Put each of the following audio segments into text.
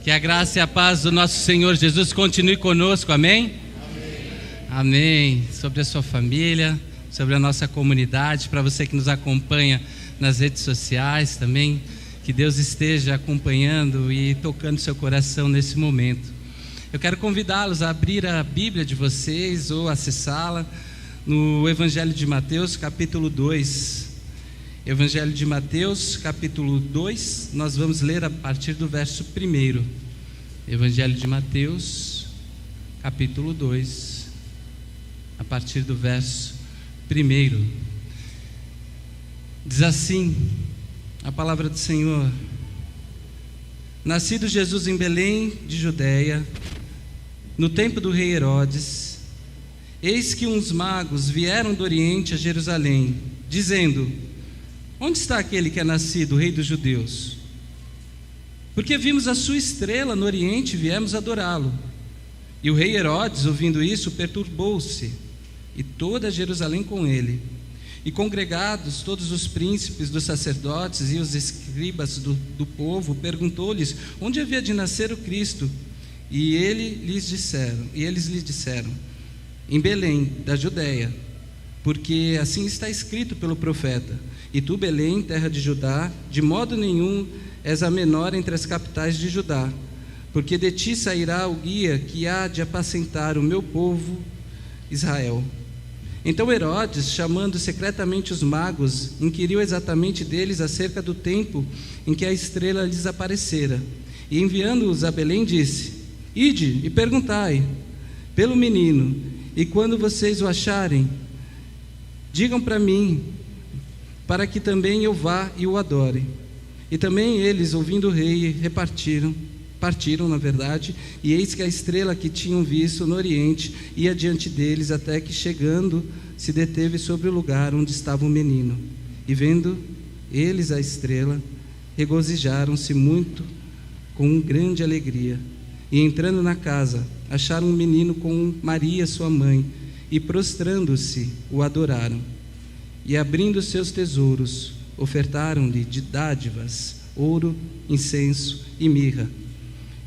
Que a graça e a paz do nosso Senhor Jesus continue conosco, amém? Amém. Sobre a sua família, sobre a nossa comunidade, para você que nos acompanha nas redes sociais também, que Deus esteja acompanhando e tocando seu coração nesse momento. Eu quero convidá-los a abrir a Bíblia de vocês ou acessá-la no Evangelho de Mateus, capítulo 2. Evangelho de Mateus, capítulo 2, nós vamos ler a partir do verso 1. Evangelho de Mateus, capítulo 2, a partir do verso 1. Diz assim a palavra do Senhor: Nascido Jesus em Belém de Judeia, no tempo do rei Herodes, eis que uns magos vieram do Oriente a Jerusalém, dizendo: Onde está aquele que é nascido, rei dos judeus? Porque vimos a sua estrela no Oriente e viemos adorá-lo. E o rei Herodes, ouvindo isso, perturbou-se, e toda Jerusalém com ele. E congregados todos os príncipes dos sacerdotes e os escribas do povo, perguntou-lhes onde havia de nascer o Cristo. E eles lhe disseram: em Belém, da Judeia, porque assim está escrito pelo profeta: E tu, Belém, terra de Judá, de modo nenhum és a menor entre as capitais de Judá, porque de ti sairá o guia que há de apacentar o meu povo Israel. Então Herodes, chamando secretamente os magos, inquiriu exatamente deles acerca do tempo em que a estrela lhes aparecera. E enviando-os a Belém, disse: Ide e perguntai pelo menino, e quando vocês o acharem, digam para mim, para que também eu vá e o adore. E também eles, ouvindo o rei, partiram, na verdade, e eis que a estrela que tinham visto no Oriente ia diante deles, até que, chegando, se deteve sobre o lugar onde estava o menino. E vendo eles a estrela, regozijaram-se muito com grande alegria. E entrando na casa, acharam um menino com Maria, sua mãe, e prostrando-se, o adoraram. E abrindo seus tesouros, ofertaram-lhe de dádivas, ouro, incenso e mirra.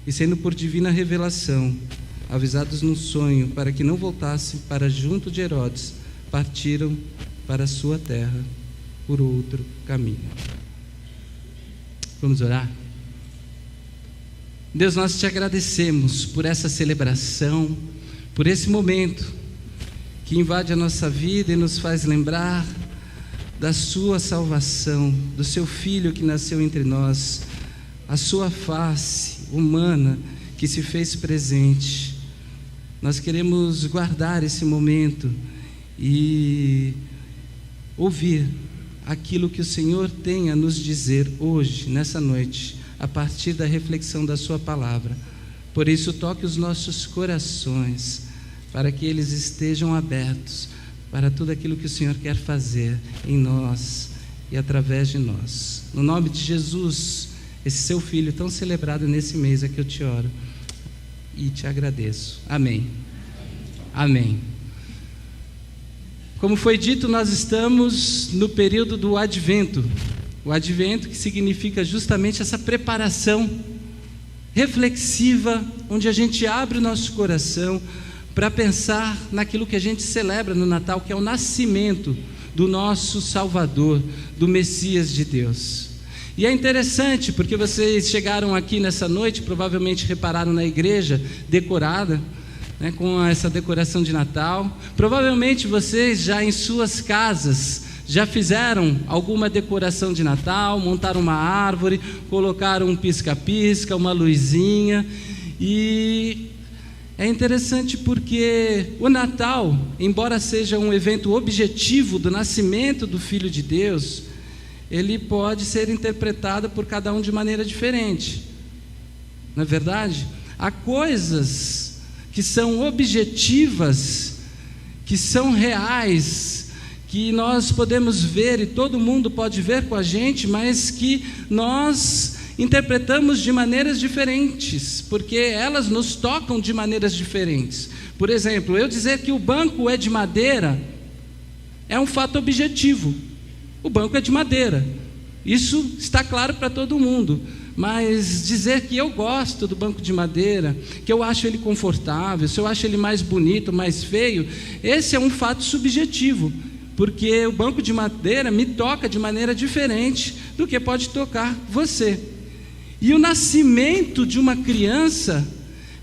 E sendo por divina revelação, avisados num sonho, para que não voltassem para junto de Herodes, partiram para a sua terra por outro caminho. Vamos orar? Deus, nós te agradecemos por essa celebração, por esse momento que invade a nossa vida e nos faz lembrar da sua salvação, do seu Filho que nasceu entre nós, a sua face humana que se fez presente. Nós queremos guardar esse momento e ouvir aquilo que o Senhor tem a nos dizer hoje, nessa noite, a partir da reflexão da sua palavra. Por isso, toque os nossos corações, para que eles estejam abertos para tudo aquilo que o Senhor quer fazer em nós e através de nós. No nome de Jesus, esse seu Filho tão celebrado nesse mês, é que eu te oro e te agradeço. Amém. Amém. Como foi dito, nós estamos no período do Advento. O Advento, que significa justamente essa preparação reflexiva, onde a gente abre o nosso coração para pensar naquilo que a gente celebra no Natal, que é o nascimento do nosso Salvador, do Messias de Deus. E é interessante, porque vocês chegaram aqui nessa noite, provavelmente repararam na igreja decorada, né, com essa decoração de Natal. Provavelmente vocês já em suas casas já fizeram alguma decoração de Natal, montaram uma árvore, colocaram um pisca-pisca, uma luzinha. E é interessante porque o Natal, embora seja um evento objetivo do nascimento do Filho de Deus, ele pode ser interpretado por cada um de maneira diferente. Não é verdade? Há coisas que são objetivas, que são reais, que nós podemos ver e todo mundo pode ver com a gente, mas que nós interpretamos de maneiras diferentes, porque elas nos tocam de maneiras diferentes. Por exemplo, eu dizer que o banco é de madeira é um fato objetivo. O banco é de madeira, isso está claro para todo mundo. mas dizer que eu gosto do banco de madeira, que eu acho ele confortável, se eu acho ele mais bonito, mais feio, esse é um fato subjetivo, porque o banco de madeira me toca de maneira diferente do que pode tocar você. E o nascimento de uma criança,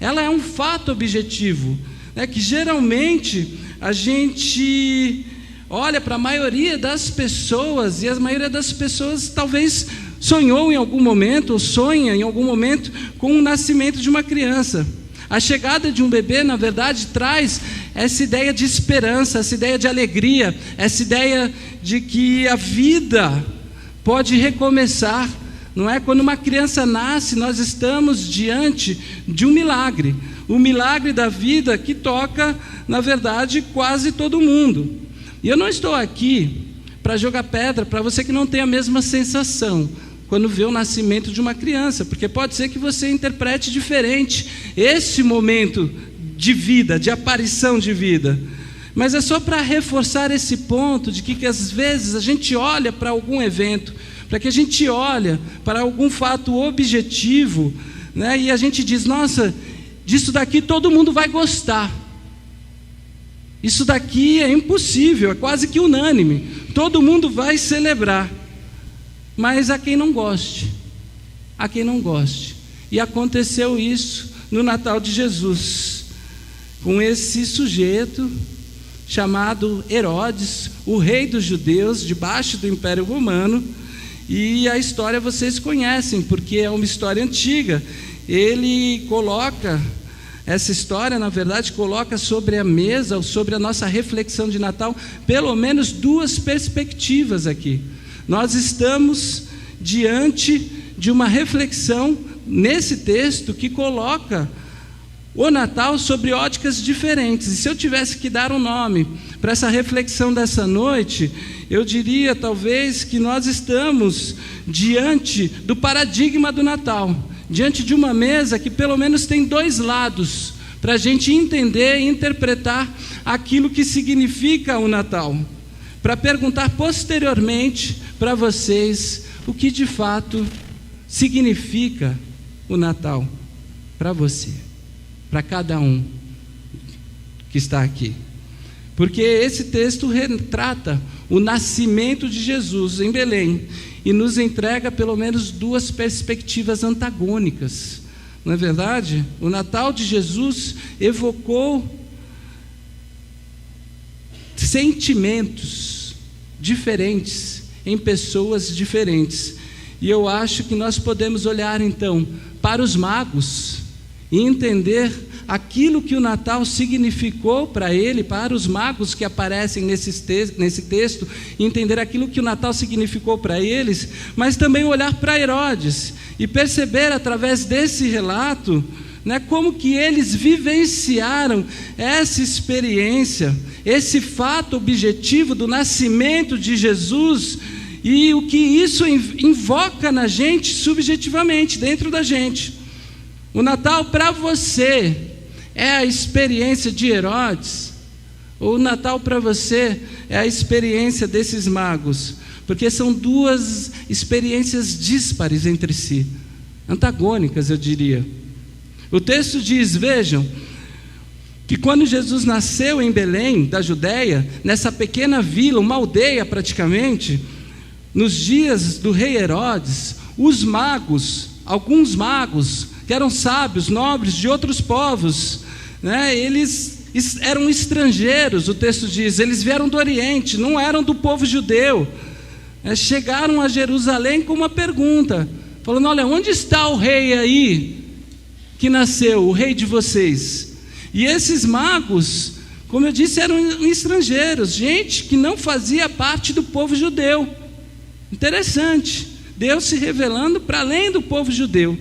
ela é um fato objetivo, né, que geralmente a gente olha para a maioria das pessoas, e a maioria das pessoas talvez sonhou em algum momento, ou sonha em algum momento, com o nascimento de uma criança. A chegada de um bebê, na verdade, traz essa ideia de esperança, essa ideia de alegria, essa ideia de que a vida pode recomeçar. Não é? Quando uma criança nasce, nós estamos diante de um milagre, o milagre da vida que toca, na verdade, quase todo mundo. E eu não estou aqui para jogar pedra para você que não tem a mesma sensação quando vê o nascimento de uma criança, porque pode ser que você interprete diferente esse momento de vida, de aparição de vida. Mas é só para reforçar esse ponto de que às vezes a gente olha para algum evento, para que a gente olha para algum fato objetivo, né, e a gente diz, nossa, disso daqui todo mundo vai gostar. Isso daqui é impossível, é quase que unânime, todo mundo vai celebrar. Mas há quem não goste, há quem não goste. E aconteceu isso no Natal de Jesus, com esse sujeito chamado Herodes, o rei dos judeus, debaixo do Império Romano. E a história vocês conhecem, porque é uma história antiga. Ele coloca, essa história na verdade coloca sobre a mesa, ou sobre a nossa reflexão de Natal, pelo menos duas perspectivas aqui. Nós estamos diante de uma reflexão nesse texto que coloca o Natal sobre óticas diferentes. E se eu tivesse que dar um nome para essa reflexão dessa noite, eu diria talvez que nós estamos diante do paradigma do Natal, diante de uma mesa que pelo menos tem dois lados, para a gente entender e interpretar aquilo que significa o Natal, para perguntar posteriormente para vocês o que de fato significa o Natal para você, para cada um que está aqui. Porque esse texto retrata o nascimento de Jesus em Belém e nos entrega pelo menos duas perspectivas antagônicas. Não é verdade? O Natal de Jesus evocou sentimentos diferentes em pessoas diferentes. E eu acho que nós podemos olhar então para os magos e entender aquilo que o Natal significou para ele, para os magos que aparecem nesse texto, entender aquilo que o Natal significou para eles, mas também olhar para Herodes e perceber através desse relato, né, como que eles vivenciaram essa experiência, esse fato objetivo do nascimento de Jesus e o que isso invoca na gente subjetivamente, dentro da gente. O Natal para você é a experiência de Herodes? Ou o Natal para você é a experiência desses magos? Porque são duas experiências díspares entre si, antagônicas, eu diria. O texto diz, vejam, que quando Jesus nasceu em Belém, da Judéia, nessa pequena vila, uma aldeia praticamente, nos dias do rei Herodes, os magos, alguns magos, que eram sábios, nobres de outros povos, né, eles eram estrangeiros, o texto diz, eles vieram do Oriente, não eram do povo judeu, chegaram a Jerusalém com uma pergunta, falando, olha, onde está o rei aí, que nasceu, o rei de vocês? E esses magos, como eu disse, eram estrangeiros, gente que não fazia parte do povo judeu. Interessante, Deus se revelando para além do povo judeu,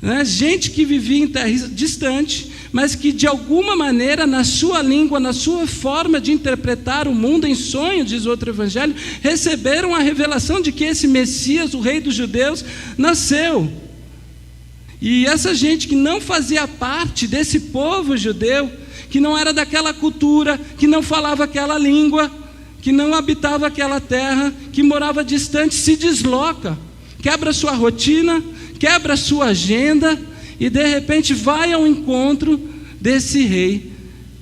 né? Gente que vivia em terra distante, mas que de alguma maneira, na sua língua, na sua forma de interpretar o mundo em sonho, diz outro evangelho, receberam a revelação de que esse Messias, o rei dos judeus, nasceu. E essa gente que não fazia parte desse povo judeu, que não era daquela cultura, que não falava aquela língua, que não habitava aquela terra, que morava distante, se desloca, quebra sua rotina, quebra a sua agenda e de repente vai ao encontro desse rei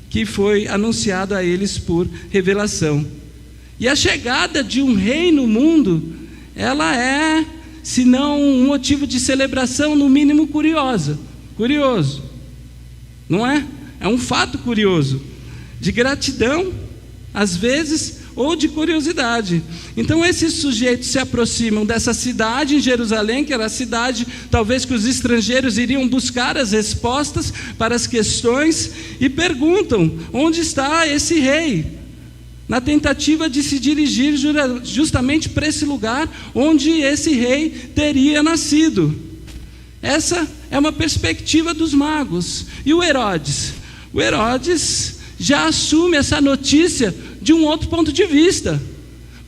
que foi anunciado a eles por revelação. E a chegada de um rei no mundo, ela é, se não um motivo de celebração, no mínimo curioso, não é? É um fato curioso, de gratidão, às vezes, ou de curiosidade. Então esses sujeitos se aproximam dessa cidade em Jerusalém, que era a cidade talvez que os estrangeiros iriam buscar as respostas para as questões, e perguntam: onde está esse rei? Na tentativa de se dirigir justamente para esse lugar onde esse rei teria nascido. Essa é uma perspectiva dos magos. E o Herodes? O Herodes já assume essa notícia de um outro ponto de vista,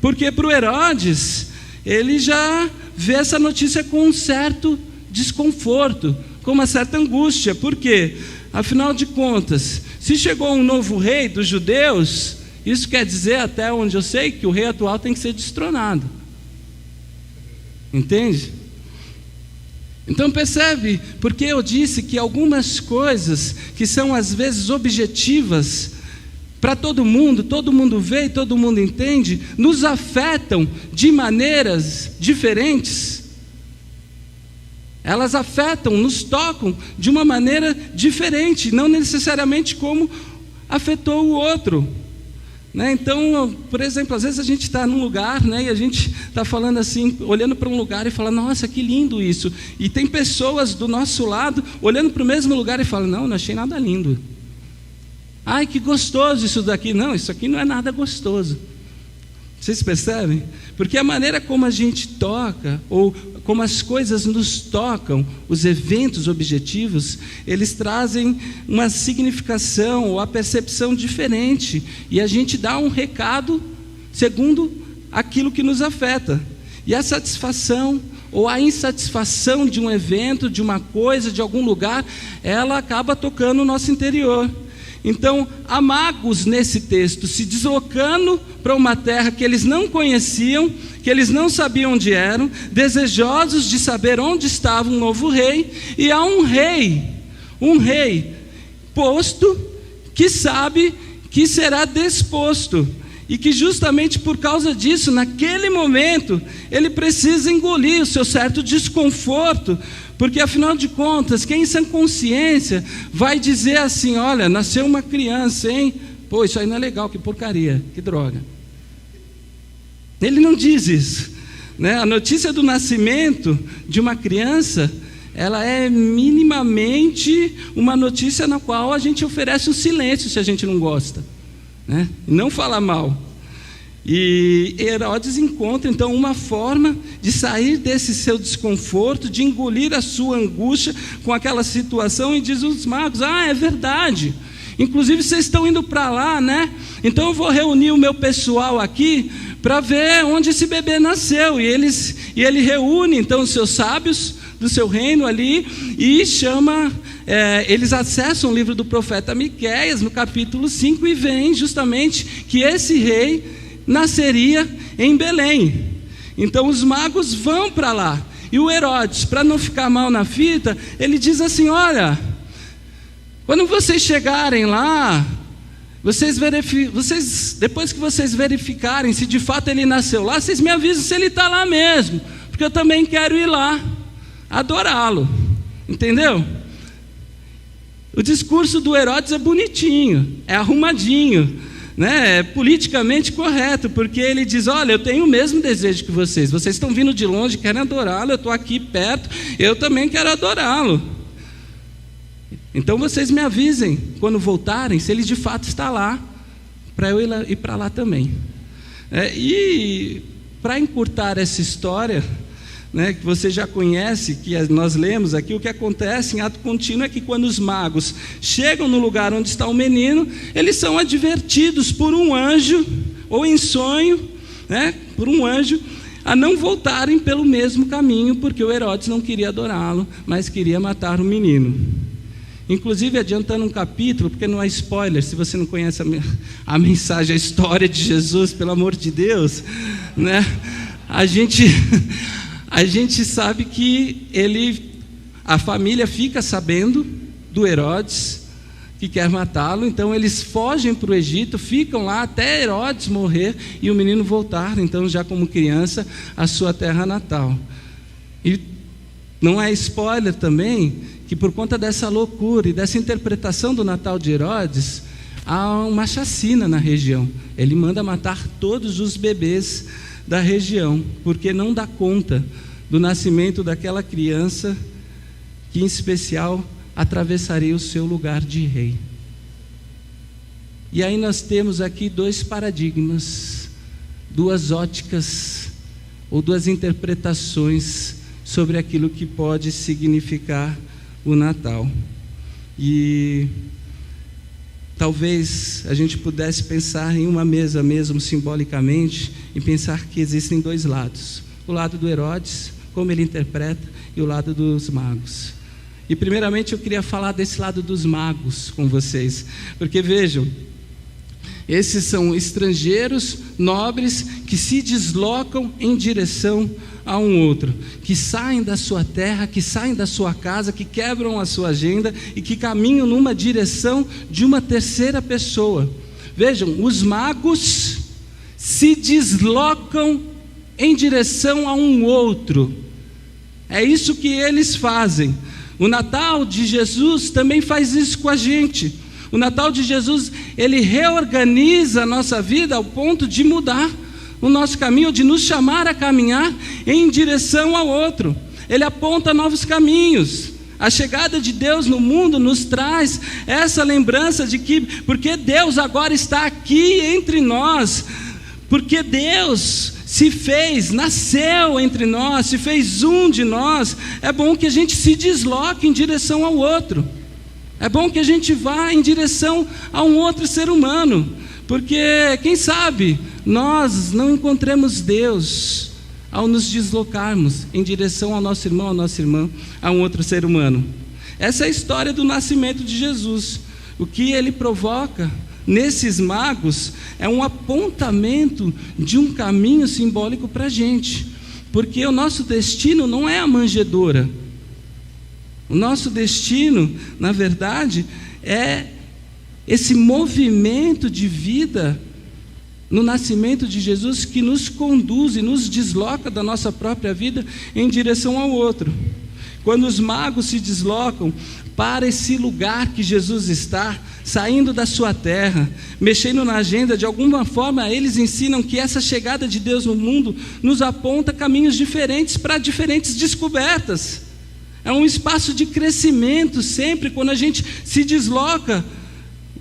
porque para o Herodes, ele já vê essa notícia com um certo desconforto, com uma certa angústia. Por quê? Afinal de contas, se chegou um novo rei dos judeus, isso quer dizer, até onde eu sei, que o rei atual tem que ser destronado. Entende? Então percebe, porque eu disse que algumas coisas que são às vezes objetivas para todo mundo vê e todo mundo entende, nos afetam de maneiras diferentes. Elas afetam, nos tocam de uma maneira diferente, não necessariamente como afetou o outro. Então, por exemplo, às vezes a gente está num lugar, e a gente está falando assim, olhando para um lugar e fala: nossa, que lindo isso. E tem pessoas do nosso lado olhando para o mesmo lugar e falam: não achei nada lindo. Ai, que gostoso isso daqui. Não, isso aqui não é nada gostoso. Vocês percebem? Porque a maneira como a gente toca, ou como as coisas nos tocam, os eventos objetivos, eles trazem uma significação ou a percepção diferente, e a gente dá um recado segundo aquilo que nos afeta. E a satisfação ou a insatisfação de um evento, de uma coisa, de algum lugar, ela acaba tocando o nosso interior. Então, há magos nesse texto se deslocando para uma terra que eles não conheciam, que eles não sabiam onde eram, desejosos de saber onde estava um novo rei, e há um rei posto, que sabe que será desposto, e que justamente por causa disso, naquele momento, ele precisa engolir o seu certo desconforto, porque afinal de contas, quem em sã consciência vai dizer assim: olha, nasceu uma criança, hein? Pô, isso aí não é legal, que porcaria, que droga. Ele não diz isso, A notícia do nascimento de uma criança, ela é minimamente uma notícia na qual a gente oferece um silêncio se a gente não gosta, não fala mal. E Herodes encontra então uma forma de sair desse seu desconforto, de engolir a sua angústia com aquela situação, e diz aos magos: é verdade, inclusive vocês estão indo para lá, então eu vou reunir o meu pessoal aqui para ver onde esse bebê nasceu. E ele reúne então os seus sábios do seu reino ali e chama, eles acessam o livro do profeta Miqueias no capítulo 5 e veem justamente que esse rei nasceria em Belém. Então os magos vão para lá, e o Herodes, para não ficar mal na fita, ele diz assim: olha, quando vocês chegarem lá, depois que vocês verificarem se de fato ele nasceu lá, vocês me avisam se ele está lá mesmo, porque eu também quero ir lá adorá-lo. Entendeu? O discurso do Herodes é bonitinho, é arrumadinho, é politicamente correto, porque ele diz: olha, eu tenho o mesmo desejo que vocês estão vindo de longe, querem adorá-lo, eu estou aqui perto, eu também quero adorá-lo. Então vocês me avisem quando voltarem, se ele de fato está lá, para eu ir para lá também. E para encurtar essa história, que você já conhece, que nós lemos aqui, o que acontece em ato contínuo é que quando os magos chegam no lugar onde está o menino, eles são advertidos por um anjo, ou em sonho, por um anjo, a não voltarem pelo mesmo caminho, porque o Herodes não queria adorá-lo, mas queria matar o menino. Inclusive, adiantando um capítulo, porque não é spoiler, se você não conhece a mensagem, a história de Jesus, pelo amor de Deus, a a gente sabe que a família fica sabendo do Herodes, que quer matá-lo, então eles fogem para o Egito, ficam lá até Herodes morrer e o menino voltar, então já como criança, à sua terra natal. E não é spoiler também, que por conta dessa loucura e dessa interpretação do Natal de Herodes, há uma chacina na região. Ele manda matar todos os bebês da região, porque não dá conta do nascimento daquela criança que, em especial, atravessaria o seu lugar de rei. E aí nós temos aqui dois paradigmas, duas óticas, ou duas interpretações sobre aquilo que pode significar o Natal. E talvez a gente pudesse pensar em uma mesa mesmo, simbolicamente, e pensar que existem dois lados. O lado do Herodes, como ele interpreta, e o lado dos magos. E primeiramente eu queria falar desse lado dos magos com vocês, porque vejam, esses são estrangeiros nobres que se deslocam em direção a um outro, que saem da sua terra, que saem da sua casa, que quebram a sua agenda e que caminham numa direção de uma terceira pessoa. Vejam, os magos se deslocam em direção a um outro. É isso que eles fazem. O Natal de Jesus também faz isso com a gente. O Natal de Jesus, ele reorganiza a nossa vida ao ponto de mudar o nosso caminho, de nos chamar a caminhar em direção ao outro. Ele aponta novos caminhos. A chegada de Deus no mundo nos traz essa lembrança de que, porque Deus agora está aqui entre nós, porque Deus se fez, nasceu entre nós, se fez um de nós, é bom que a gente se desloque em direção ao outro. É bom que a gente vá em direção a um outro ser humano, porque, quem sabe, nós não encontremos Deus ao nos deslocarmos em direção ao nosso irmão, à nossa irmã, a um outro ser humano. Essa é a história do nascimento de Jesus. O que ele provoca nesses magos é um apontamento de um caminho simbólico para a gente, porque o nosso destino não é a manjedoura. O nosso destino, na verdade, é esse movimento de vida no nascimento de Jesus que nos conduz e nos desloca da nossa própria vida em direção ao outro. Quando os magos se deslocam para esse lugar que Jesus está, saindo da sua terra, mexendo na agenda, de alguma forma eles ensinam que essa chegada de Deus no mundo nos aponta caminhos diferentes para diferentes descobertas. É um espaço de crescimento sempre quando a gente se desloca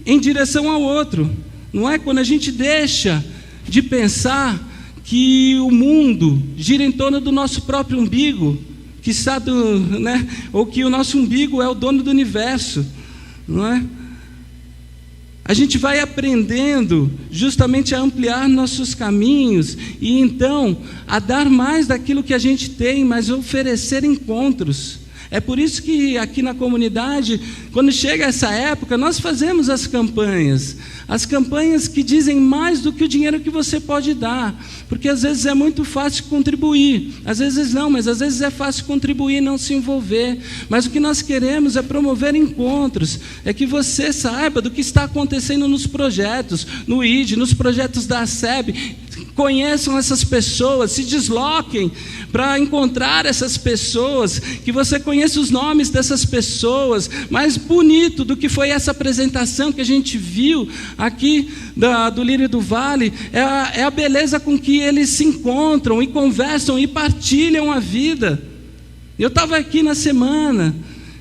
em direção ao outro. Não é quando a gente deixa de pensar que o mundo gira em torno do nosso próprio umbigo, que está ou que o nosso umbigo é o dono do universo, não é? A gente vai aprendendo justamente a ampliar nossos caminhos e então a dar mais daquilo que a gente tem, mas oferecer encontros. É por isso que aqui na comunidade, quando chega essa época, nós fazemos as campanhas que dizem mais do que o dinheiro que você pode dar, porque às vezes é muito fácil contribuir, às vezes não, mas às vezes é fácil contribuir e não se envolver, mas o que nós queremos é promover encontros, é que você saiba do que está acontecendo nos projetos, no ID, nos projetos da SEB, conheçam essas pessoas, se desloquem para encontrar essas pessoas, que você conheça os nomes dessas pessoas. Mais bonito do que foi essa apresentação que a gente viu aqui do Lírio do Vale, é a beleza com que eles se encontram e conversam e partilham a vida. Eu estava aqui na semana,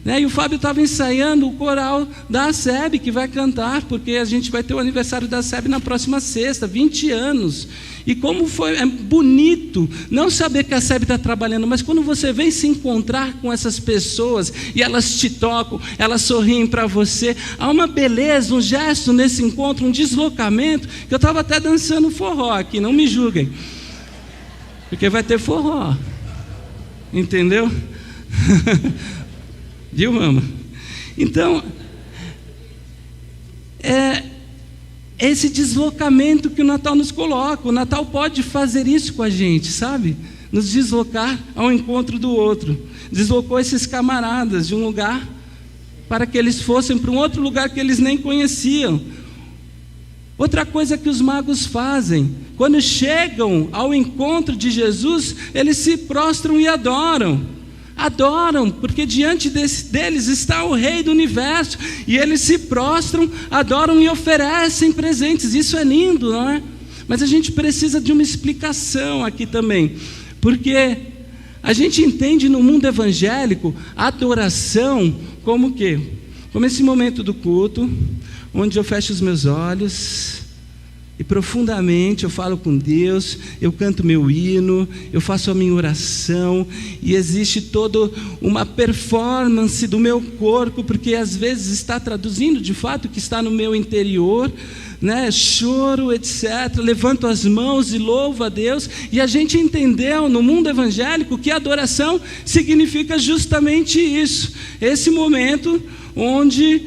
e o Fábio estava ensaiando o coral da SEB, que vai cantar, porque a gente vai ter o aniversário da SEB na próxima sexta, 20 anos. E como é bonito não saber que a SEB está trabalhando, mas quando você vem se encontrar com essas pessoas e elas te tocam, elas sorriem para você, há uma beleza, um gesto nesse encontro, um deslocamento, que eu estava até dançando forró aqui, não me julguem, porque vai ter forró, entendeu? Viu, mama? Então, esse deslocamento que o Natal nos coloca. O Natal pode fazer isso com a gente, sabe? nos deslocar ao encontro do outro. Deslocou esses camaradas de um lugar para que eles fossem para um outro lugar que eles nem conheciam. Outra coisa que os magos fazem, quando chegam ao encontro de Jesus, eles se prostram e adoram. Adoram, porque diante deles está o Rei do Universo, e eles se prostram, adoram e oferecem presentes. Isso é lindo, não é? Mas a gente precisa de uma explicação aqui também, porque a gente entende no mundo evangélico a adoração como o quê? Como esse momento do culto, onde eu fecho os meus olhos e profundamente eu falo com Deus, eu canto meu hino, eu faço a minha oração, e existe toda uma performance do meu corpo, porque às vezes está traduzindo de fato o que está no meu interior, né? Choro, etc. Levanto as mãos e louvo a Deus. E a gente entendeu no mundo evangélico que adoração significa justamente isso, esse momento onde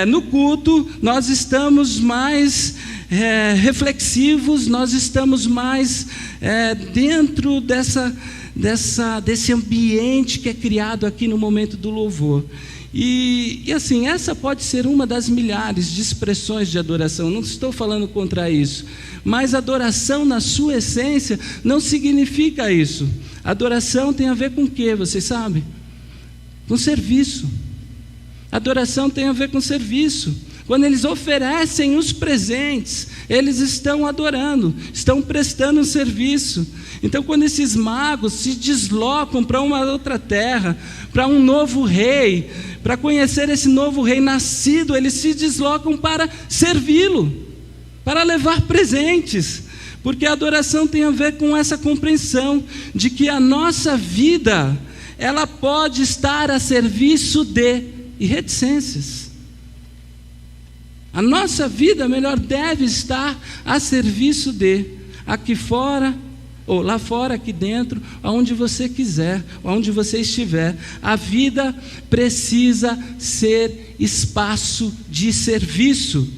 no culto nós estamos mais reflexivos, nós estamos mais dentro desse ambiente que é criado aqui no momento do louvor. E assim, essa pode ser uma das milhares de expressões de adoração, não estou falando contra isso, mas adoração na sua essência não significa isso. Adoração tem a ver com o quê, vocês sabem? Com serviço. Adoração tem a ver com serviço. Quando eles oferecem os presentes, eles estão adorando, estão prestando um serviço. Então, quando esses magos se deslocam para uma outra terra, para um novo rei, para conhecer esse novo rei nascido, eles se deslocam para servi-lo, para levar presentes, porque a adoração tem a ver com essa compreensão de que a nossa vida, ela pode estar a serviço de, e reticências. A nossa vida, melhor, deve estar a serviço de, aqui fora, ou lá fora, aqui dentro, aonde você quiser, aonde você estiver. A vida precisa ser espaço de serviço,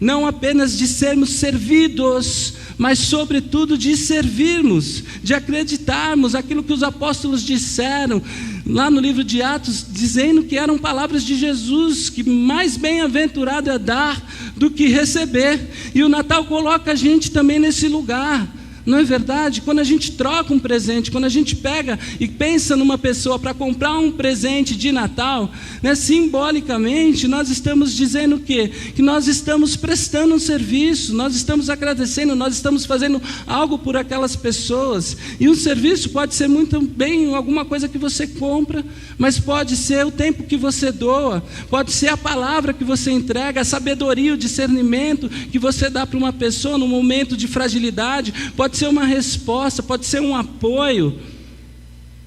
não apenas de sermos servidos, mas sobretudo de servirmos, de acreditarmos aquilo que os apóstolos disseram lá no livro de Atos, dizendo que eram palavras de Jesus, que mais bem-aventurado é dar do que receber. E o Natal coloca a gente também nesse lugar. Não é verdade? Quando a gente troca um presente, quando a gente pega e pensa numa pessoa para comprar um presente de Natal, né, simbolicamente nós estamos dizendo o quê? Que nós estamos prestando um serviço, nós estamos agradecendo, nós estamos fazendo algo por aquelas pessoas. E um serviço pode ser muito bem alguma coisa que você compra, mas pode ser o tempo que você doa, pode ser a palavra que você entrega, a sabedoria, o discernimento que você dá para uma pessoa no momento de fragilidade, pode ser uma resposta, pode ser um apoio,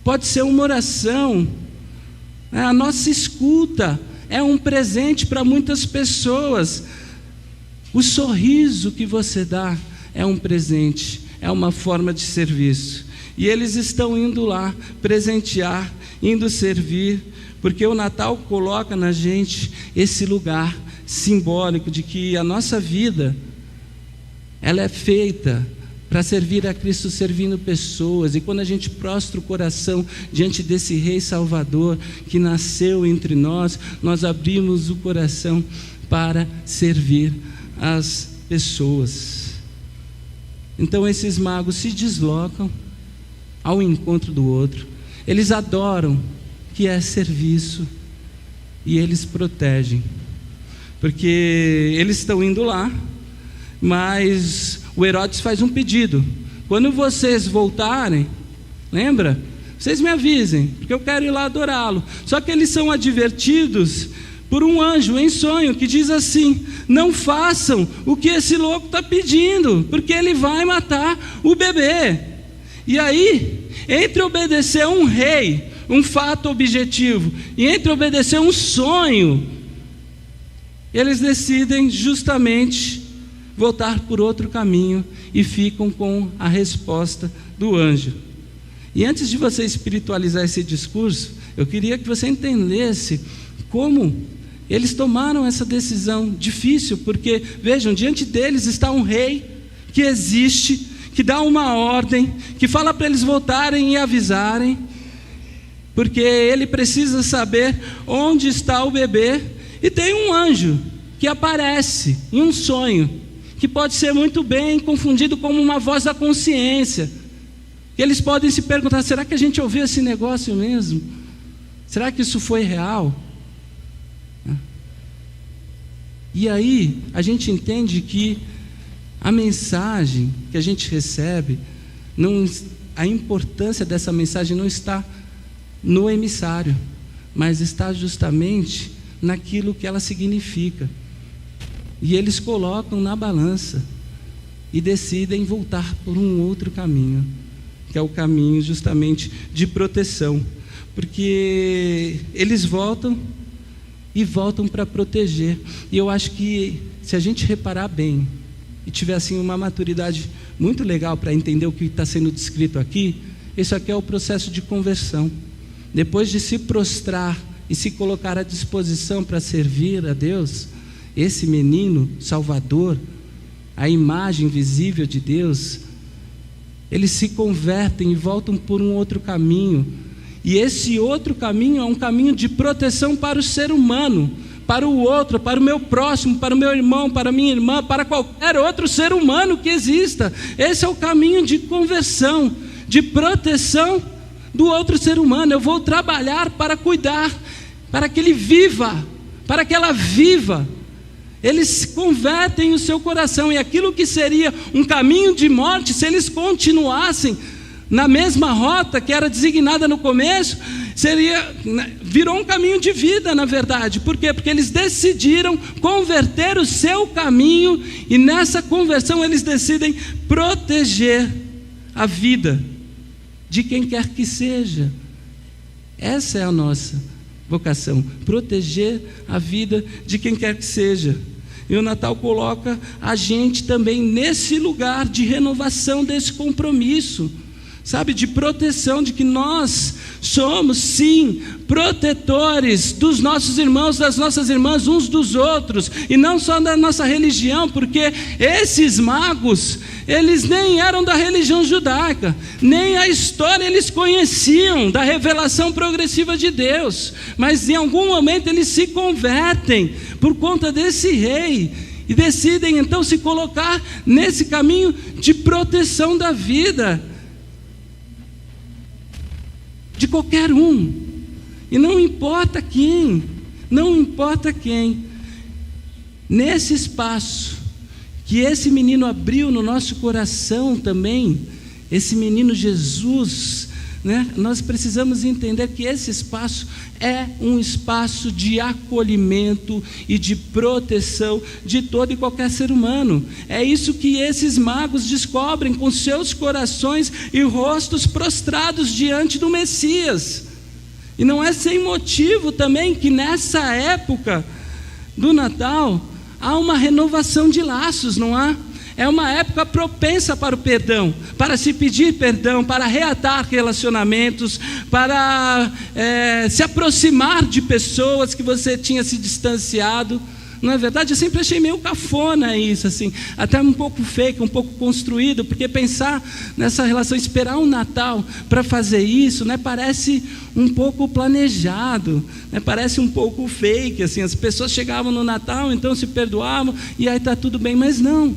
pode ser uma oração. A nossa escuta é um presente para muitas pessoas. O sorriso que você dá é um presente, é uma forma de serviço. E eles estão indo lá presentear, indo servir, porque o Natal coloca na gente esse lugar simbólico de que a nossa vida, ela é feita para servir a Cristo, servindo pessoas. E quando a gente prostra o coração diante desse Rei Salvador que nasceu entre nós, nós abrimos o coração para servir as pessoas. Então esses magos se deslocam ao encontro do outro, eles adoram, que é serviço, e eles protegem, porque eles estão indo lá, mas o Herodes faz um pedido: quando vocês voltarem, lembra? Vocês me avisem, porque eu quero ir lá adorá-lo. Só que eles são advertidos por um anjo em sonho que diz assim: não façam o que esse louco está pedindo, porque ele vai matar o bebê. E aí, entre obedecer a um rei, um fato objetivo, e entre obedecer a um sonho, eles decidem justamente voltar por outro caminho e ficam com a resposta do anjo. E antes de você espiritualizar esse discurso, eu queria que você entendesse como eles tomaram essa decisão difícil, porque, vejam, diante deles está um rei que existe, que dá uma ordem, que fala para eles voltarem e avisarem, porque ele precisa saber onde está o bebê. E tem um anjo que aparece em um sonho, que pode ser muito bem confundido como uma voz da consciência. Eles podem se perguntar: será que a gente ouviu esse negócio mesmo? Será que isso foi real? E aí a gente entende que a mensagem que a gente recebe, a importância dessa mensagem não está no emissário, mas está justamente naquilo que ela significa. E eles colocam na balança e decidem voltar por um outro caminho, que é o caminho justamente de proteção, porque eles voltam para proteger. E eu acho que se a gente reparar bem e tiver assim uma maturidade muito legal para entender o que está sendo descrito aqui, isso aqui é o processo de conversão. Depois de se prostrar e se colocar à disposição para servir a Deus, esse menino Salvador, a imagem visível de Deus, eles se convertem e voltam por um outro caminho. E esse outro caminho é um caminho de proteção para o ser humano, para o outro, para o meu próximo, para o meu irmão, para a minha irmã, para qualquer outro ser humano que exista. Esse é o caminho de conversão, de proteção do outro ser humano. Eu vou trabalhar para cuidar, para que ele viva, para que ela viva. Eles convertem o seu coração, e aquilo que seria um caminho de morte, se eles continuassem na mesma rota que era designada no começo, virou um caminho de vida, na verdade. Por quê? Porque eles decidiram converter o seu caminho, e nessa conversão eles decidem proteger a vida de quem quer que seja. Essa é a nossa vocação, proteger a vida de quem quer que seja. E o Natal coloca a gente também nesse lugar de renovação desse compromisso, sabe, de proteção, de que nós somos sim protetores dos nossos irmãos, das nossas irmãs, uns dos outros, e não só da nossa religião, porque esses magos, eles nem eram da religião judaica, nem a história eles conheciam da revelação progressiva de Deus, mas em algum momento eles se convertem por conta desse rei, e decidem então se colocar nesse caminho de proteção da vida de qualquer um, e não importa quem, nesse espaço que esse menino abriu no nosso coração também, esse menino Jesus, né? Nós precisamos entender que esse espaço é um espaço de acolhimento e de proteção de todo e qualquer ser humano. É isso que esses magos descobrem com seus corações e rostos prostrados diante do Messias. E não é sem motivo também que nessa época do Natal há uma renovação de laços, não há? É uma época propensa para o perdão, para se pedir perdão, para reatar relacionamentos, para se aproximar de pessoas que você tinha se distanciado. Não é verdade? Eu sempre achei meio cafona isso, assim, até um pouco fake, um pouco construído, porque pensar nessa relação, esperar um Natal para fazer isso, né, parece um pouco planejado, né, parece um pouco fake, assim, as pessoas chegavam no Natal, então se perdoavam, e aí está tudo bem, mas não.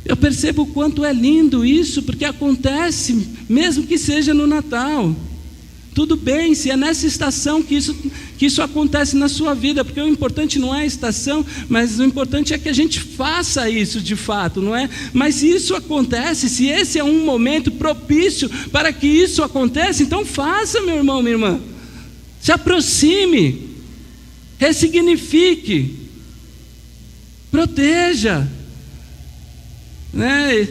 Eu percebo o quanto é lindo isso, porque acontece, mesmo que seja no Natal. Tudo bem, se é nessa estação que isso acontece na sua vida, porque o importante não é a estação, mas o importante é que a gente faça isso de fato, não é? Mas se isso acontece, se esse é um momento propício para que isso aconteça, então faça, meu irmão, minha irmã. Se aproxime, ressignifique, proteja. Né?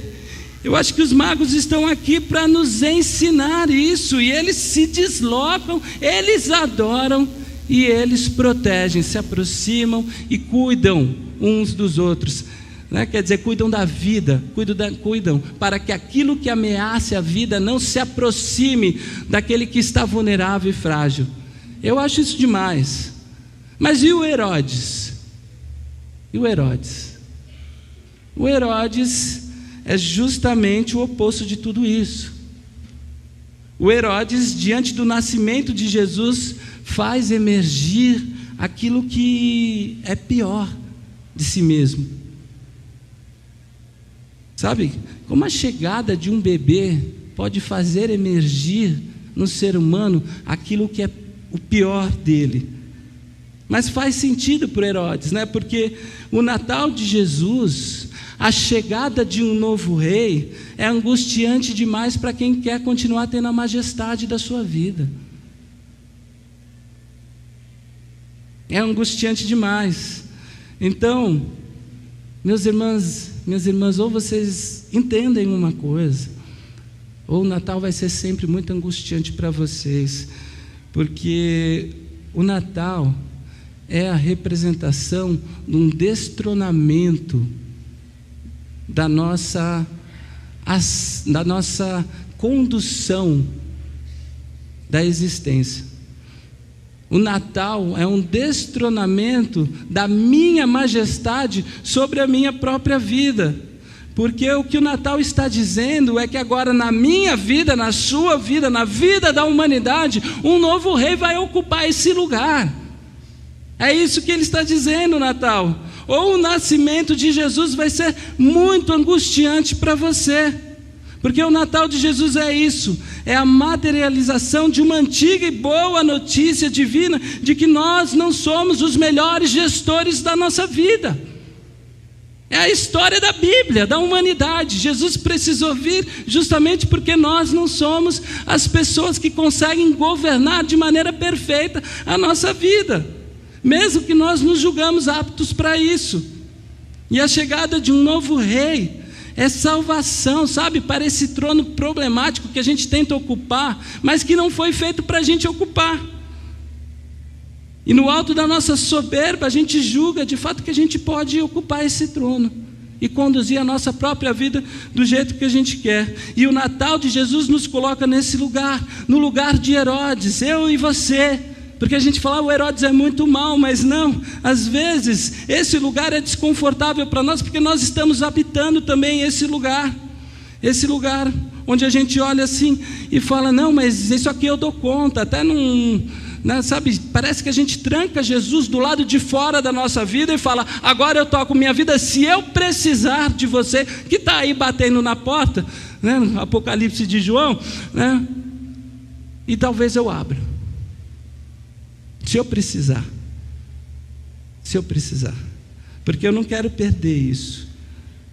Eu acho que os magos estão aqui para nos ensinar isso, e eles se deslocam, eles adoram e eles protegem, se aproximam e cuidam uns dos outros, né? Quer dizer, cuidam da vida, cuidam para que aquilo que ameace a vida não se aproxime daquele que está vulnerável e frágil. Eu acho isso demais. Mas e o Herodes? O Herodes é justamente o oposto de tudo isso. O Herodes, diante do nascimento de Jesus, faz emergir aquilo que é pior de si mesmo. Sabe, como a chegada de um bebê pode fazer emergir no ser humano aquilo que é o pior dele. Mas faz sentido para Herodes, né? Porque o Natal de Jesus, a chegada de um novo rei, é angustiante demais para quem quer continuar tendo a majestade da sua vida. É angustiante demais. Então, meus irmãos, minhas irmãs, ou vocês entendem uma coisa, ou o Natal vai ser sempre muito angustiante para vocês, porque o Natal é a representação de um destronamento da nossa condução da existência. O Natal é um destronamento da minha majestade sobre a minha própria vida, porque o que o Natal está dizendo é que agora na minha vida, na sua vida, na vida da humanidade, um novo rei vai ocupar esse lugar. É isso que ele está dizendo, Natal. Ou o nascimento de Jesus vai ser muito angustiante para você, porque o Natal de Jesus é isso, é a materialização de uma antiga e boa notícia divina, de que nós não somos os melhores gestores da nossa vida. É a história da Bíblia, da humanidade. Jesus precisou vir justamente porque nós não somos as pessoas que conseguem governar de maneira perfeita a nossa vida, mesmo que nós nos julgamos aptos para isso. E a chegada de um novo rei é salvação, sabe, para esse trono problemático que a gente tenta ocupar, mas que não foi feito para a gente ocupar. E no alto da nossa soberba, a gente julga de fato que a gente pode ocupar esse trono e conduzir a nossa própria vida do jeito que a gente quer. E o Natal de Jesus nos coloca nesse lugar, no lugar de Herodes, eu e você. Porque a gente fala, o Herodes é muito mal, mas não, às vezes esse lugar é desconfortável para nós, porque nós estamos habitando também esse lugar onde a gente olha assim e fala, não, mas isso aqui eu dou conta, até não, né, sabe, parece que a gente tranca Jesus do lado de fora da nossa vida e fala, agora eu toco minha vida, se eu precisar de você, que está aí batendo na porta, né, no Apocalipse de João, né, e talvez eu abra. Se eu precisar, porque eu não quero perder isso.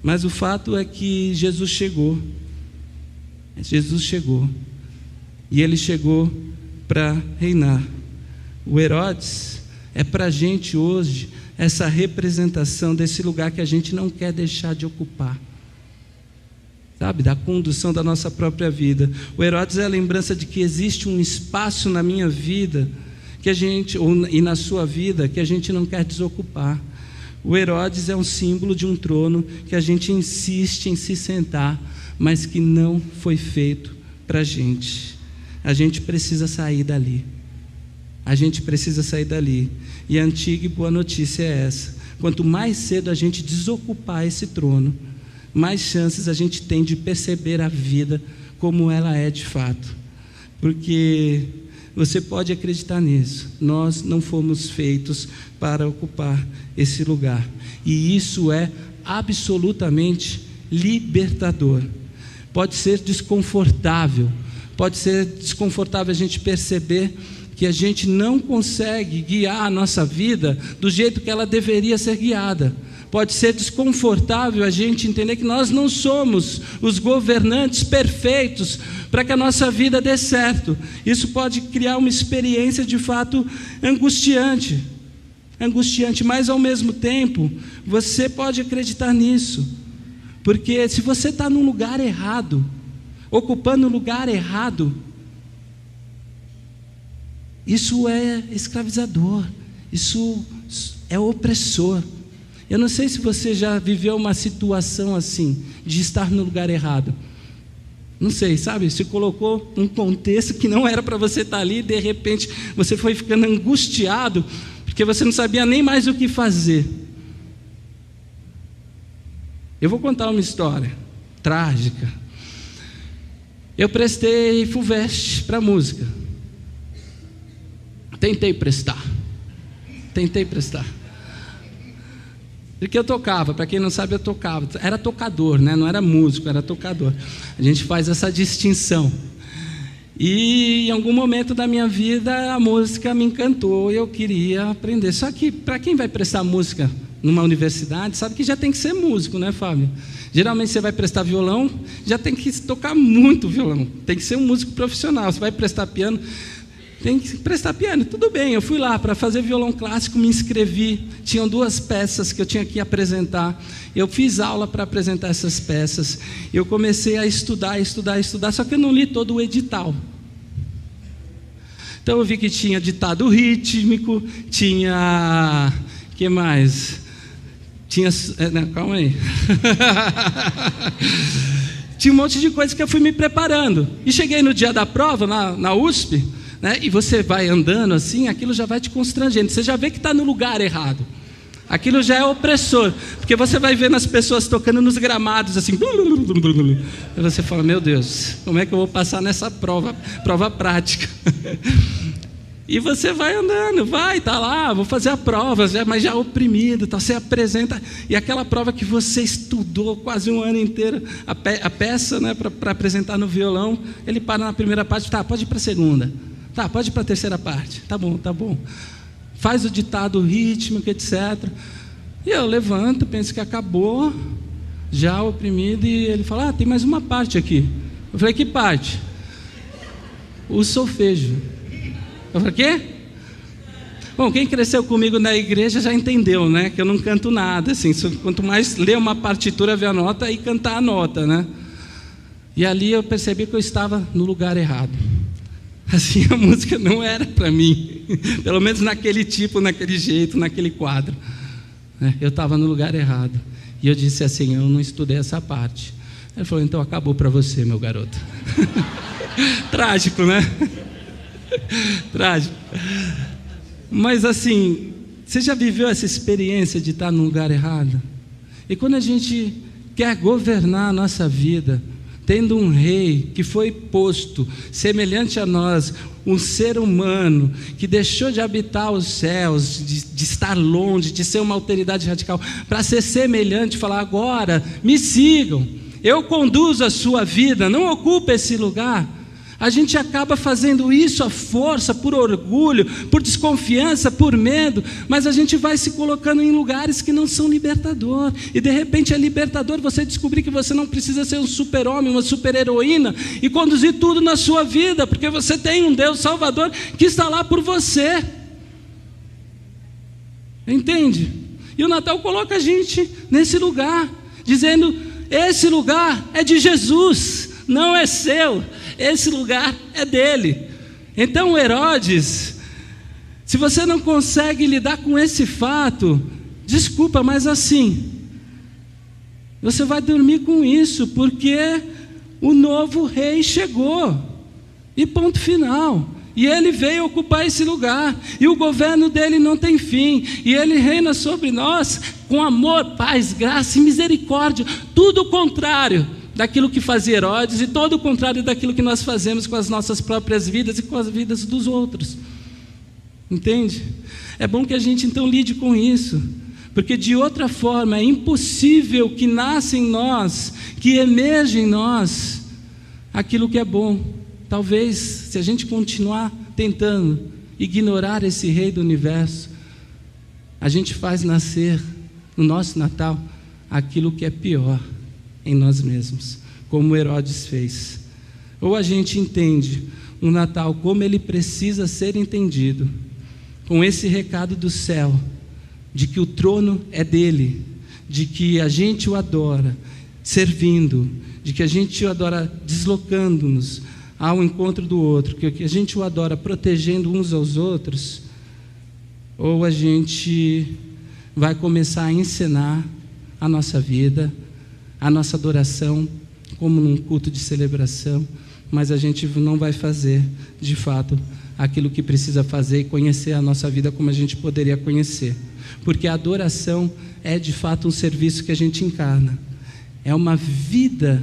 Mas o fato é que Jesus chegou, e Ele chegou para reinar. O Herodes é para a gente hoje essa representação desse lugar que a gente não quer deixar de ocupar, sabe, da condução da nossa própria vida. O Herodes é a lembrança de que existe um espaço na minha vida que a gente, e na sua vida, que a gente não quer desocupar. O Herodes é um símbolo de um trono que a gente insiste em se sentar, mas que não foi feito para a gente. A gente precisa sair dali. E a antiga e boa notícia é essa: quanto mais cedo a gente desocupar esse trono, mais chances a gente tem de perceber a vida como ela é de fato. Porque você pode acreditar nisso, nós não fomos feitos para ocupar esse lugar, e isso é absolutamente libertador. Pode ser desconfortável a gente perceber que a gente não consegue guiar a nossa vida do jeito que ela deveria ser guiada. Pode ser desconfortável a gente entender que nós não somos os governantes perfeitos para que a nossa vida dê certo. Isso pode criar uma experiência de fato angustiante, mas ao mesmo tempo você pode acreditar nisso, porque se você está num lugar errado, ocupando um lugar errado, isso é escravizador, isso é opressor. Eu não sei se você já viveu uma situação assim, de estar no lugar errado. Não sei, sabe? Se colocou num contexto que não era para você estar ali, e de repente você foi ficando angustiado, porque você não sabia nem mais o que fazer. Eu vou contar uma história. trágica. Eu prestei FUVEST para música. Tentei prestar. Porque eu tocava, para quem não sabe, eu tocava. Era tocador, né? Não era músico, era tocador. A gente faz essa distinção. E em algum momento da minha vida, a música me encantou e eu queria aprender. Só que, para quem vai prestar música numa universidade, sabe que já tem que ser músico, né, Fábio? Geralmente você vai prestar violão, já tem que tocar muito violão. Tem que ser um músico profissional. Você vai prestar piano, tem que prestar piano. Tudo bem, eu fui lá para fazer violão clássico, me inscrevi. Tinham 2 peças que eu tinha que apresentar. Eu fiz aula para apresentar essas peças. Eu comecei a estudar, só que eu não li todo o edital. Então eu vi que tinha ditado rítmico, tinha... O que mais? Calma aí. Tinha um monte de coisa que eu fui me preparando. E cheguei no dia da prova, na USP, né, e você vai andando assim, aquilo já vai te constrangendo. Você já vê que está no lugar errado. Aquilo já é opressor, porque você vai vendo as pessoas tocando nos gramados assim, e você fala, meu Deus, como é que eu vou passar nessa prova prática? E você vai andando, tá lá, vou fazer a prova, mas já oprimido, você apresenta, e aquela prova que você estudou quase um ano inteiro, a peça, né, para apresentar no violão, ele para na primeira parte, pode ir para a segunda, pode ir para a terceira parte, tá bom. Faz o ditado rítmico, etc. E eu levanto, penso que acabou, já oprimido, e ele fala, tem mais uma parte aqui. Eu falei, que parte? O solfejo. Eu falei, quê? Bom, quem cresceu comigo na igreja já entendeu, né? Que eu não canto nada, assim, quanto mais ler uma partitura, ver a nota e cantar a nota, né? E ali eu percebi que eu estava no lugar errado. Assim, a música não era para mim, pelo menos naquele tipo, naquele jeito, naquele quadro. Eu estava no lugar errado. E eu disse assim, eu não estudei essa parte. Ele falou, então acabou para você, meu garoto. Trágico, né? Trágico. Mas assim, você já viveu essa experiência de estar no lugar errado? E quando a gente quer governar a nossa vida, tendo um rei que foi posto semelhante a nós, um ser humano que deixou de habitar os céus, de estar longe, de ser uma autoridade radical, para ser semelhante, falar, agora me sigam, eu conduzo a sua vida, não ocupa esse lugar. A gente acaba fazendo isso à força, por orgulho, por desconfiança, por medo, mas a gente vai se colocando em lugares que não são libertador, e de repente é libertador você descobrir que você não precisa ser um super-homem, uma super-heroína, e conduzir tudo na sua vida, porque você tem um Deus Salvador que está lá por você. Entende? E o Natal coloca a gente nesse lugar, dizendo, esse lugar é de Jesus, não é seu. Esse lugar é dele. Então Herodes, se você não consegue lidar com esse fato, desculpa, mas assim, você vai dormir com isso, porque o novo rei chegou, e ponto final. E ele veio ocupar esse lugar, e o governo dele não tem fim, e ele reina sobre nós com amor, paz, graça e misericórdia, tudo o contrário daquilo que fazia Herodes, e todo o contrário daquilo que nós fazemos com as nossas próprias vidas e com as vidas dos outros. Entende? É bom que a gente então lide com isso, porque de outra forma é impossível que nasça em nós, que emerja em nós aquilo que é bom. Talvez, se a gente continuar tentando ignorar esse rei do universo, a gente faz nascer no nosso Natal aquilo que é pior em nós mesmos, como Herodes fez. Ou a gente entende o Natal como ele precisa ser entendido, com esse recado do céu, de que o trono é dele, de que a gente o adora servindo, de que a gente o adora deslocando-nos ao encontro do outro, que a gente o adora protegendo uns aos outros, ou a gente vai começar a encenar a nossa vida, a nossa adoração, como num culto de celebração, mas a gente não vai fazer, de fato, aquilo que precisa fazer e conhecer a nossa vida como a gente poderia conhecer, porque a adoração é, de fato, um serviço que a gente encarna, é uma vida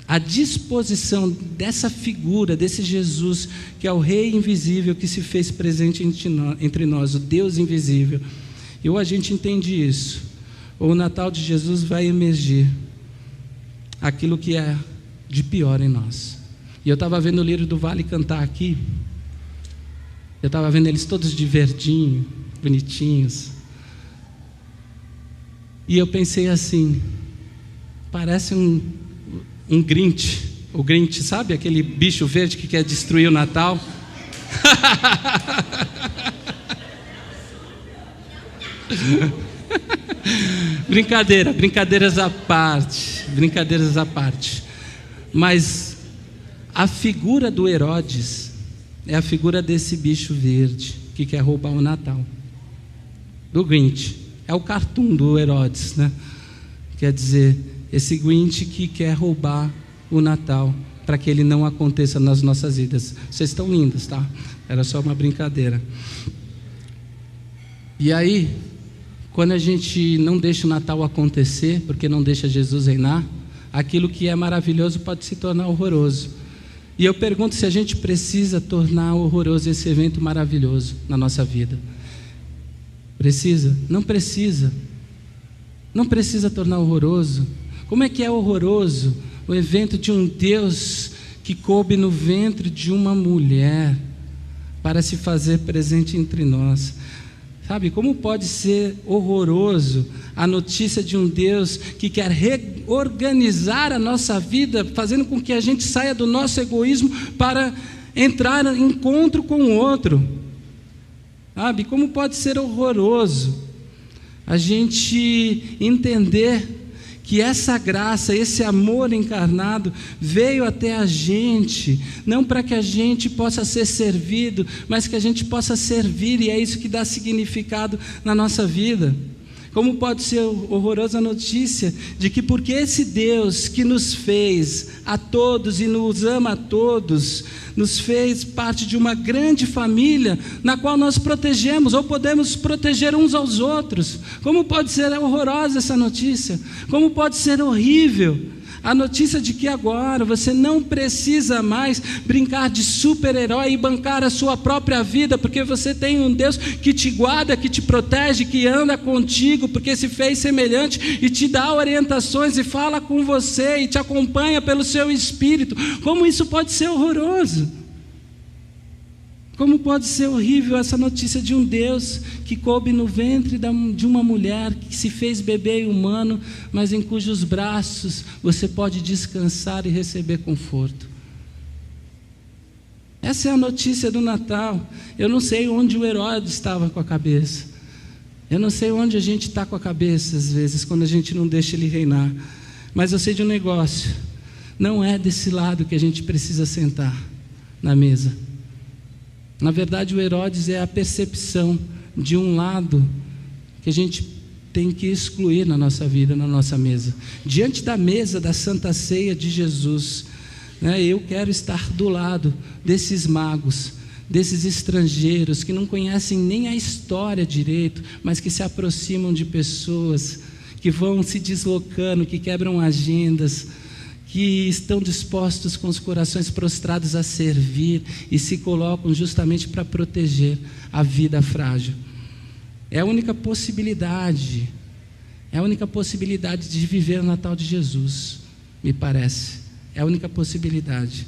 à disposição dessa figura, desse Jesus, que é o Rei invisível que se fez presente entre nós, o Deus invisível. E ou a gente entende isso, ou o Natal de Jesus vai emergir aquilo que é de pior em nós. E eu estava vendo o Lírio do Vale cantar aqui, eu estava vendo eles todos de verdinho, bonitinhos, e eu pensei assim, parece um Grinch, o Grinch, sabe aquele bicho verde que quer destruir o Natal? Brincadeiras à parte, mas a figura do Herodes é a figura desse bicho verde que quer roubar o Natal, do Grinch, é o cartoon do Herodes, né? Quer dizer, esse Grinch que quer roubar o Natal para que ele não aconteça nas nossas vidas. Vocês estão lindos, tá? Era só uma brincadeira. E aí, quando a gente não deixa o Natal acontecer, porque não deixa Jesus reinar, aquilo que é maravilhoso pode se tornar horroroso. E eu pergunto se a gente precisa tornar horroroso esse evento maravilhoso na nossa vida. Precisa? Não precisa. Não precisa tornar horroroso. Como é que é horroroso o evento de um Deus que coube no ventre de uma mulher para se fazer presente entre nós? Sabe, como pode ser horroroso a notícia de um Deus que quer reorganizar a nossa vida, fazendo com que a gente saia do nosso egoísmo para entrar em encontro com o outro? Sabe, como pode ser horroroso a gente entender que essa graça, esse amor encarnado veio até a gente, não para que a gente possa ser servido, mas que a gente possa servir, e é isso que dá significado na nossa vida. Como pode ser horrorosa a notícia de que porque esse Deus que nos fez a todos e nos ama a todos, nos fez parte de uma grande família na qual nós protegemos ou podemos proteger uns aos outros. Como pode ser horrorosa essa notícia? Como pode ser horrível a notícia de que agora você não precisa mais brincar de super-herói e bancar a sua própria vida, porque você tem um Deus que te guarda, que te protege, que anda contigo, porque se fez semelhante e te dá orientações e fala com você e te acompanha pelo seu espírito. Como isso pode ser horroroso? Como pode ser horrível essa notícia de um Deus que coube no ventre de uma mulher, que se fez bebê humano, mas em cujos braços você pode descansar e receber conforto? Essa é a notícia do Natal. Eu não sei onde o Herodes estava com a cabeça. Eu não sei onde a gente está com a cabeça, às vezes, quando a gente não deixa ele reinar. Mas eu sei de um negócio. Não é desse lado que a gente precisa sentar na mesa. Na verdade, o Herodes é a percepção de um lado que a gente tem que excluir na nossa vida, na nossa mesa. Diante da mesa da Santa Ceia de Jesus, né, eu quero estar do lado desses magos, desses estrangeiros que não conhecem nem a história direito, mas que se aproximam de pessoas que vão se deslocando, que quebram agendas, que estão dispostos com os corações prostrados a servir e se colocam justamente para proteger a vida frágil. É a única possibilidade de viver o Natal de Jesus, me parece. É a única possibilidade.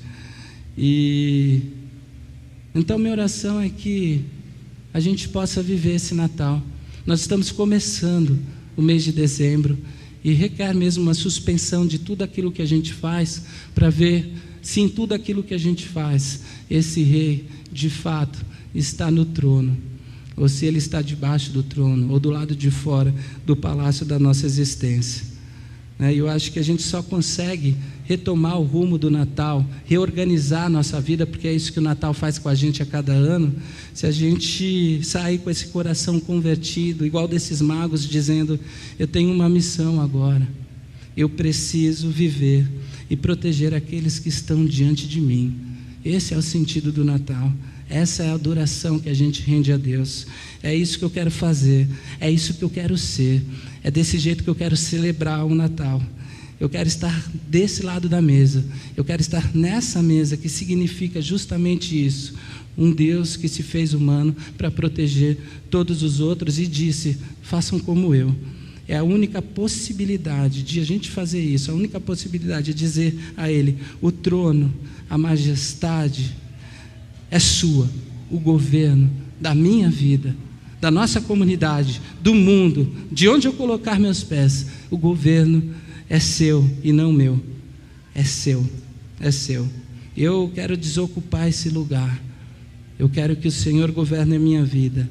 E então minha oração é que a gente possa viver esse Natal. Nós estamos começando o mês de dezembro e requer mesmo uma suspensão de tudo aquilo que a gente faz, para ver se em tudo aquilo que a gente faz, esse rei, de fato, está no trono, ou se ele está debaixo do trono, ou do lado de fora do palácio da nossa existência. E eu acho que a gente só consegue retomar o rumo do Natal, reorganizar a nossa vida, porque é isso que o Natal faz com a gente a cada ano, se a gente sair com esse coração convertido, igual desses magos, dizendo: eu tenho uma missão agora, eu preciso viver e proteger aqueles que estão diante de mim. Esse é o sentido do Natal. Essa é a adoração que a gente rende a Deus. É isso que eu quero fazer, é isso que eu quero ser, é desse jeito que eu quero celebrar o Natal. Eu quero estar desse lado da mesa. Eu quero estar nessa mesa, que significa justamente isso. Um Deus que se fez humano para proteger todos os outros e disse: façam como eu. É a única possibilidade de a gente fazer isso. A única possibilidade é dizer a Ele: o trono, a majestade é sua. O governo da minha vida, da nossa comunidade, do mundo, de onde eu colocar meus pés, o governo é seu e não meu. É seu, é seu. Eu quero desocupar esse lugar. Eu quero que o Senhor governe a minha vida,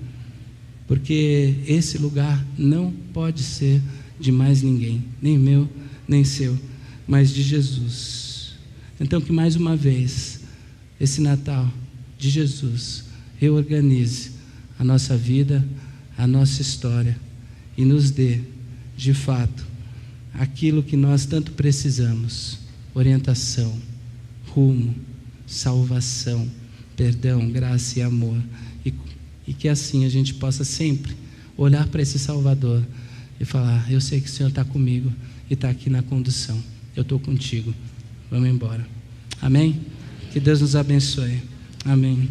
porque esse lugar não pode ser de mais ninguém, nem meu, nem seu, mas de Jesus. Então, que mais uma vez, esse Natal de Jesus reorganize a nossa vida, a nossa história, e nos dê, de fato, aquilo que nós tanto precisamos: orientação, rumo, salvação, perdão, graça e amor. E que assim a gente possa sempre olhar para esse Salvador e falar: eu sei que o Senhor está comigo e está aqui na condução. Eu estou contigo. Vamos embora. Amém? Que Deus nos abençoe. Amém.